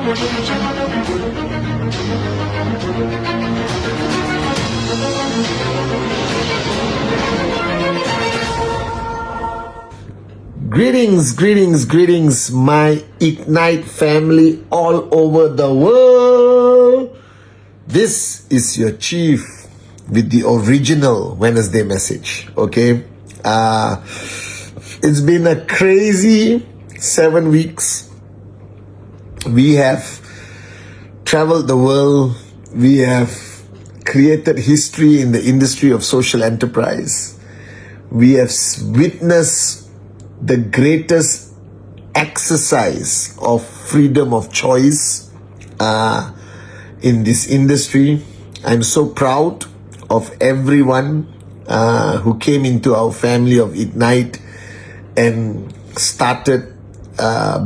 Greetings, greetings, greetings, my Ignite family all over the world. This is your chief with the original Wednesday message, okay? It's been a crazy 7 weeks. We have traveled the world. We have created history in the industry of social enterprise. We have witnessed the greatest exercise of freedom of choice in this industry. I'm so proud of everyone who came into our family of Ignite and started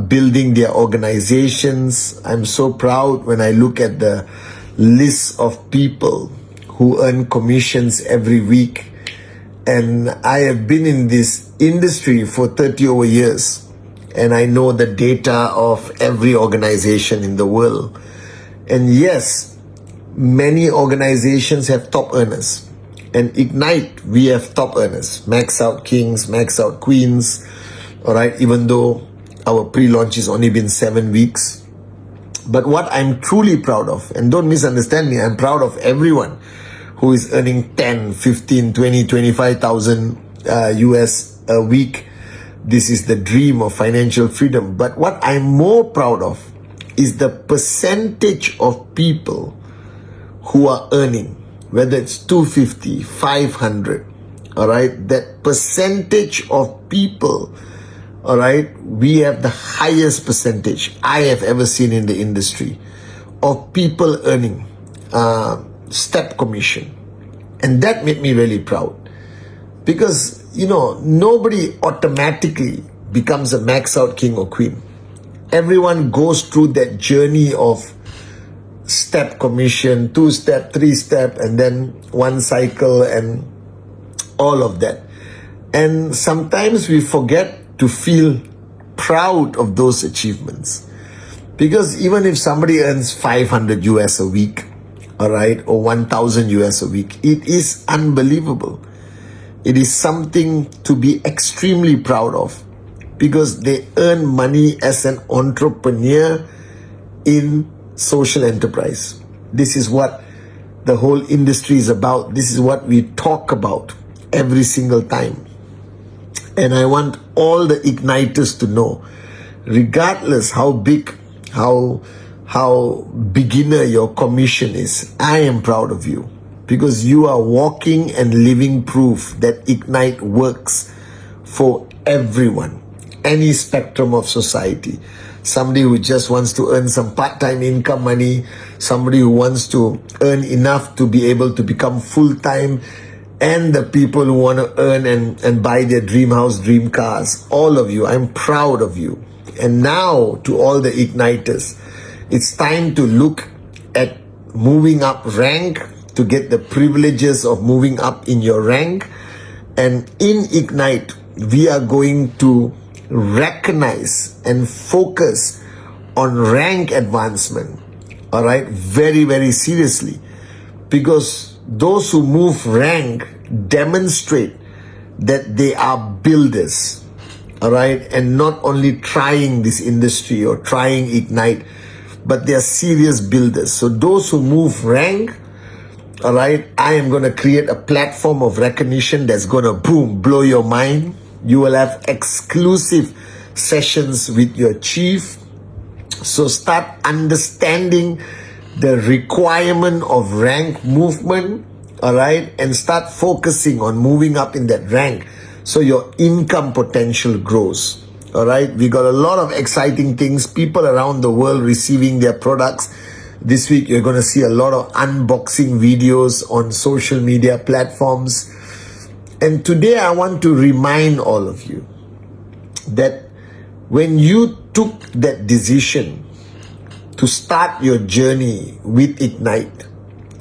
building their organizations. I'm so proud when I look at the list of people who earn commissions every week. And I have been in this industry for 30 over years, and I know the data of every organization in the world. And yes, many organizations have top earners. And Ignite, we have top earners, max out kings, max out queens, all right, even though our pre-launch has only been 7 weeks. But what I'm truly proud of, and don't misunderstand me, I'm proud of everyone who is earning 10, 15, 20, 25,000 US a week. This is the dream of financial freedom. But what I'm more proud of is the percentage of people who are earning, whether it's 250, 500, all right? That percentage of people, all right, we have the highest percentage I have ever seen in the industry of people earning step commission. And that made me really proud, because nobody automatically becomes a max out king or queen. Everyone goes through that journey of step commission, 2-step, 3-step, and then 1 cycle and all of that. And sometimes we forget to feel proud of those achievements, because even if somebody earns 500 US a week, all right, or 1,000 US a week, it is unbelievable. It is something to be extremely proud of, because they earn money as an entrepreneur in social enterprise. This is what the whole industry is about. This is what we talk about every single time. And I want all the Igniters to know, regardless how big, how beginner your commission is, I am proud of you, because you are walking and living proof that Ignite works for everyone, any spectrum of society. Somebody who just wants to earn some part-time income money, somebody who wants to earn enough to be able to become full-time, and the people who want to earn and buy their dream house, dream cars. All of you, I'm proud of you. And now to all the Igniters, it's time to look at moving up rank to get the privileges of moving up in your rank. And in Ignite, we are going to recognize and focus on rank advancement, all right, very, very seriously. Because those who move rank demonstrate that they are builders, all right, and not only trying this industry or trying Ignite, but they are serious builders. So those who move rank, all right, I am going to create a platform of recognition that's going to blow your mind. You will have exclusive sessions with your chief. So start understanding the requirement of rank movement, all right, and start focusing on moving up in that rank so your income potential grows. All right, we got a lot of exciting things, people around the world receiving their products. This week, you're going to see a lot of unboxing videos on social media platforms. And today, I want to remind all of you that when you took that decision to start your journey with Ignite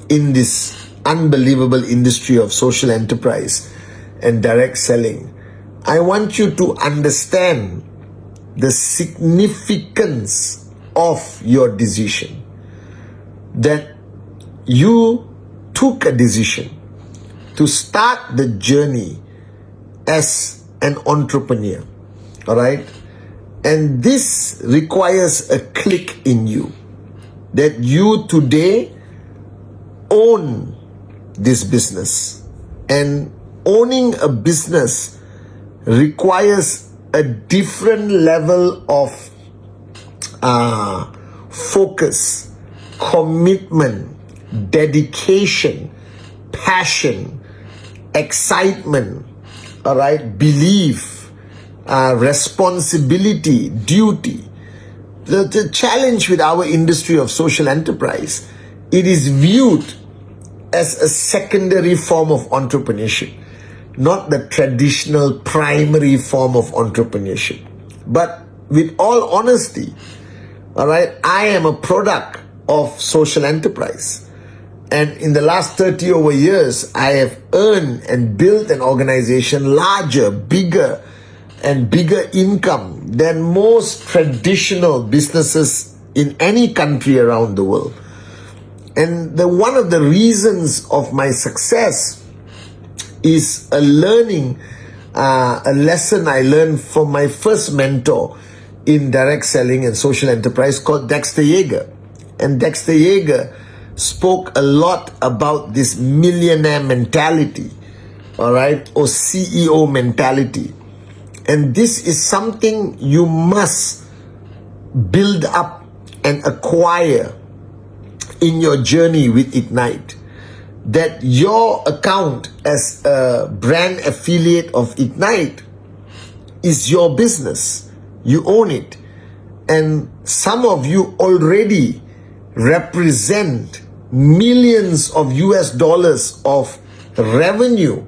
in this unbelievable industry of social enterprise and direct selling, I want you to understand the significance of your decision, that you took a decision to start the journey as an entrepreneur, all right? And this requires a click in you, that you today own this business. And owning a business requires a different level of focus, commitment, dedication, passion, excitement, all right, belief, responsibility, duty. The challenge with our industry of social enterprise, it is viewed as a secondary form of entrepreneurship, not the traditional primary form of entrepreneurship. But with all honesty, all right, I am a product of social enterprise. And in the last 30 over years, I have earned and built an organization larger, bigger, and bigger income than most traditional businesses in any country around the world. And one of the reasons of my success is a lesson I learned from my first mentor in direct selling and social enterprise called Dexter Yeager. And Dexter Yeager spoke a lot about this millionaire mentality, all right, or CEO mentality. And this is something you must build up and acquire in your journey with Ignite. That your account as a brand affiliate of Ignite is your business. You own it. And some of you already represent millions of US dollars of revenue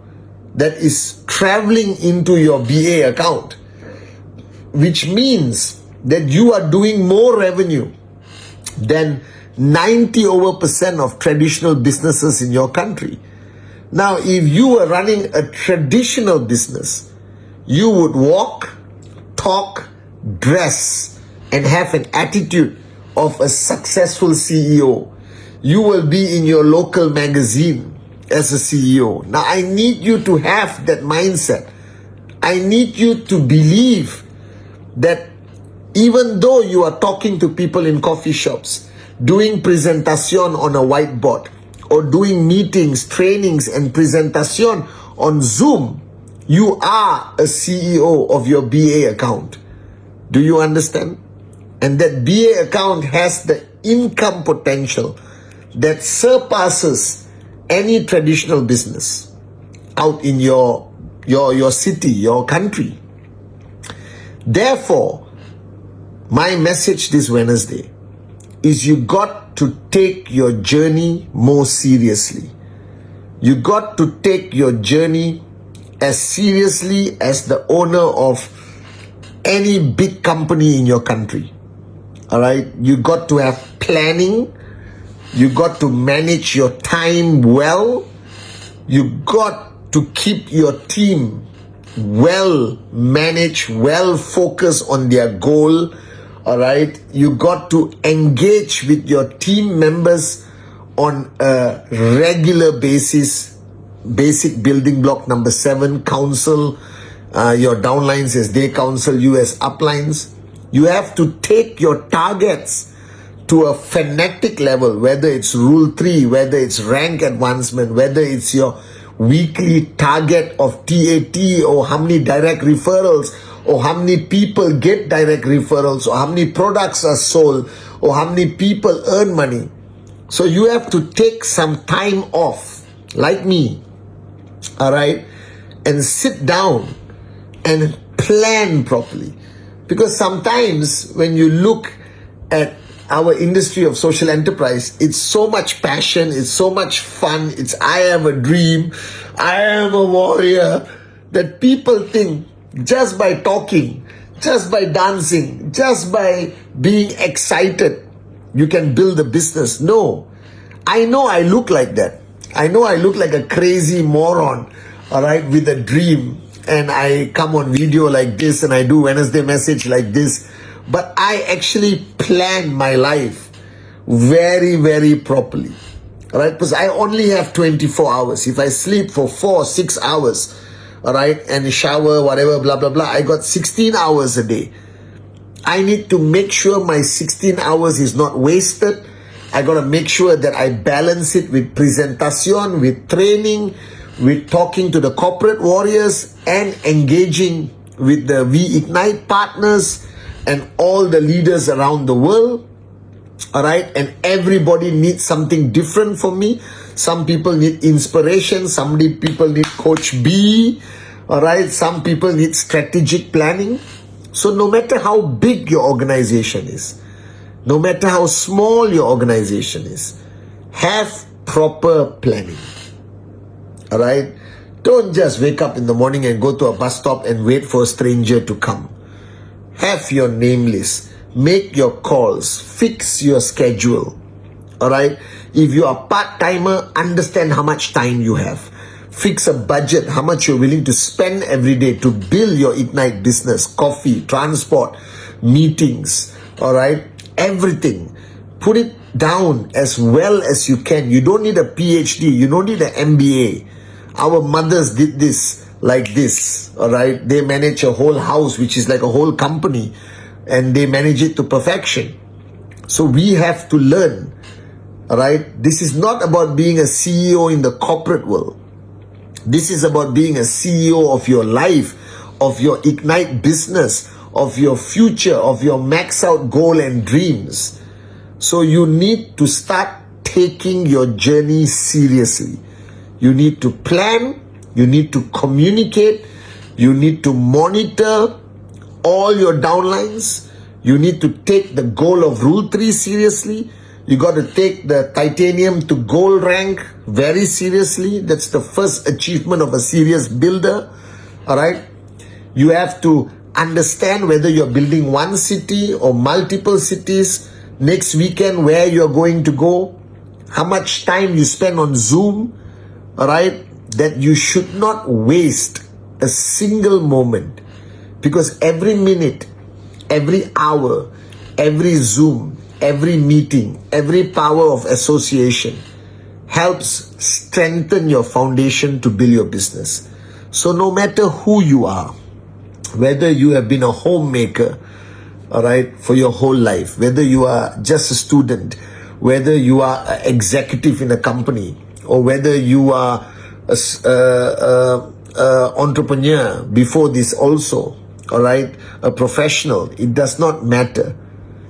that is traveling into your BA account, which means that you are doing more revenue than 90% of traditional businesses in your country. Now, if you were running a traditional business, you would walk, talk, dress, and have an attitude of a successful CEO. You will be in your local magazine as a CEO. Now, I need you to have that mindset. I need you to believe that even though you are talking to people in coffee shops, doing presentation on a whiteboard, or doing meetings, trainings, and presentation on Zoom, you are a CEO of your BA account. Do you understand? And that BA account has the income potential that surpasses any traditional business out in your city, your country. Therefore, my message this Wednesday is you got to take your journey more seriously. You got to take your journey as seriously as the owner of any big company in your country. All right? You got to have planning. You got to manage your time well. You got to keep your team well managed, well focused on their goal. All right? You got to engage with your team members on a regular basis. Basic building block number 7, counsel your downlines as they counsel you as uplines. You have to take your targets to a fanatic level, whether it's Rule 3, whether it's rank advancement, whether it's your weekly target of TAT, or how many direct referrals, or how many people get direct referrals, or how many products are sold, or how many people earn money. So you have to take some time off, like me, all right, and sit down and plan properly. Because sometimes when you look at our industry of social enterprise, it's so much passion, it's so much fun, it's I have a dream, I am a warrior, that people think just by talking, just by dancing, just by being excited, you can build a business. No. I know I look like that. I know I look like a crazy moron, all right, with a dream. And I come on video like this and I do Wednesday message like this. but I actually plan my life very, very properly. All right, because I only have 24 hours. If I sleep for 4-6 hours, all right, and shower, whatever, blah, blah, blah, I got 16 hours a day. I need to make sure my 16 hours is not wasted. I got to make sure that I balance it with presentation, with training, with talking to the corporate warriors, and engaging with the We Ignite partners and all the leaders around the world. All right, and everybody needs something different from me. Some people need inspiration, some people need Coach B. All right, some people need strategic planning. So no matter how big your organization is, no matter how small your organization is, have proper planning. All right, don't just wake up in the morning and go to a bus stop and wait for a stranger to come. Have your name list. Make your calls, fix your schedule, all right? If you are part-timer, understand how much time you have. Fix a budget, how much you're willing to spend every day to build your Ignite business, coffee, transport, meetings, all right? Everything. Put it down as well as you can. You don't need a PhD, you don't need an MBA. Our mothers did this like this, all right? They manage a whole house, which is like a whole company, and they manage it to perfection. So we have to learn, all right? This is not about being a CEO in the corporate world. This is about being a CEO of your life, of your Ignite business, of your future, of your max out goal and dreams. So you need to start taking your journey seriously. You need to plan, you need to communicate, you need to monitor all your downlines. You need to take the goal of Rule 3 seriously. You got to take the titanium to gold rank very seriously. That's the first achievement of a serious builder. All right. You have to understand whether you're building one city or multiple cities. Next weekend, where you're going to go, how much time you spend on Zoom. All right. That you should not waste a single moment. Because every minute, every hour, every Zoom, every meeting, every power of association helps strengthen your foundation to build your business. So no matter who you are, whether you have been a homemaker, all right, for your whole life, whether you are just a student, whether you are an executive in a company, or whether you are a entrepreneur before this also, all right, a professional, it does not matter.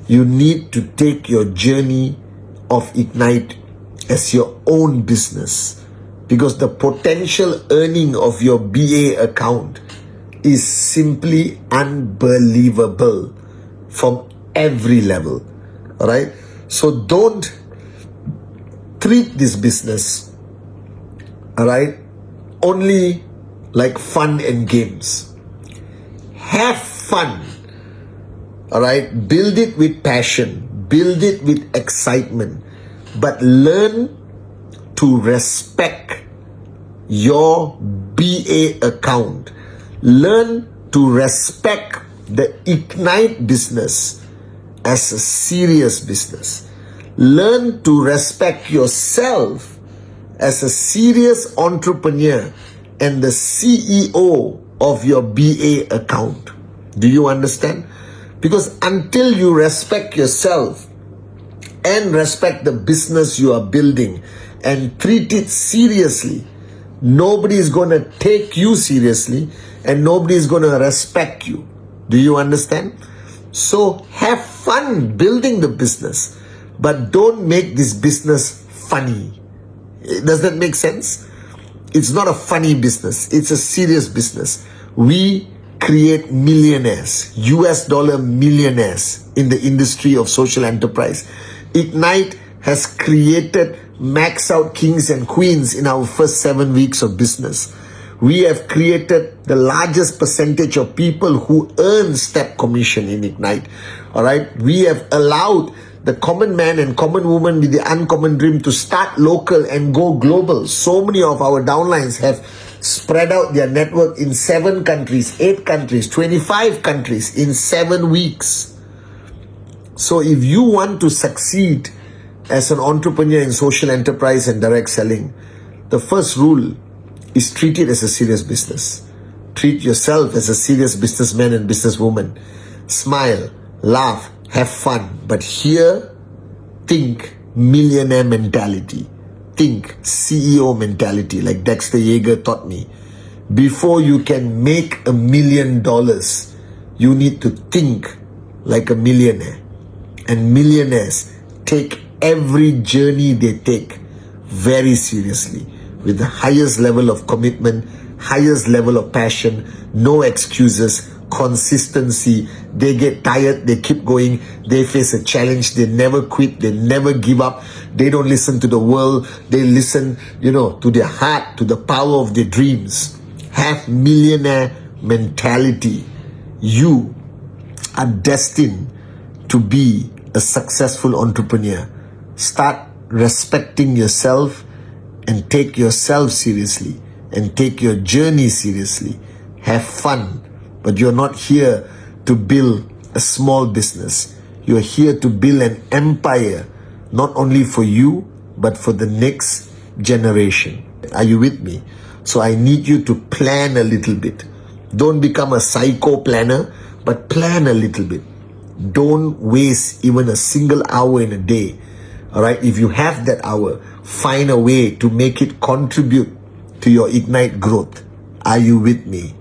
You need to take your journey of Ignite as your own business, because the potential earning of your BA account is simply unbelievable from every level. All right, so don't treat this business, all right, only like fun and games. Have fun, all right? Build it with passion, build it with excitement, but learn to respect your BA account. Learn to respect the Ignite business as a serious business. Learn to respect yourself as a serious entrepreneur and the CEO of your BA account. Do you understand? Because until you respect yourself and respect the business you are building and treat it seriously, nobody is going to take you seriously and nobody is going to respect you. Do you understand? So have fun building the business, but don't make this business funny. Does that make sense? It's not a funny business. It's a serious business. We create millionaires, US dollar millionaires in the industry of social enterprise. Ignite has created max out kings and queens in our first 7 weeks of business. We have created the largest percentage of people who earn step commission in Ignite. All right. We have allowed the common man and common woman with the uncommon dream to start local and go global. So many of our downlines have spread out their network in 7 countries, 8 countries, 25 countries in 7 weeks. So if you want to succeed as an entrepreneur in social enterprise and direct selling, the first rule is treat it as a serious business. Treat yourself as a serious businessman and businesswoman. Smile, laugh, have fun. But here, think millionaire mentality. Think CEO mentality, like Dexter Yeager taught me. Before you can make $1 million, you need to think like a millionaire. And millionaires take every journey they take very seriously, with the highest level of commitment, highest level of passion, no excuses, consistency. They get tired, they keep going. They face a challenge, they never quit, they never give up. They don't listen to the world, they listen, to their heart, to the power of their dreams. Have millionaire mentality. You are destined to be a successful entrepreneur. Start respecting yourself and take yourself seriously and take your journey seriously. Have fun, but you're not here to build a small business. You're here to build an empire, not only for you, but for the next generation. Are you with me? So I need you to plan a little bit. Don't become a psycho planner, but plan a little bit. Don't waste even a single hour in a day. All right, if you have that hour, find a way to make it contribute to your Ignite growth. Are you with me?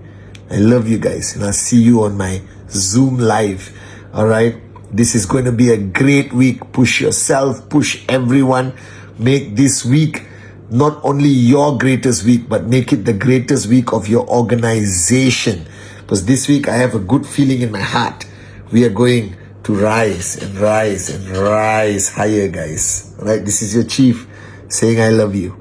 I love you guys, and I'll see you on my Zoom live. All right, this is going to be a great week. Push yourself, push everyone. Make this week not only your greatest week, but make it the greatest week of your organization. Because this week I have a good feeling in my heart. We are going to rise and rise and rise higher, guys. All right, this is your chief saying I love you.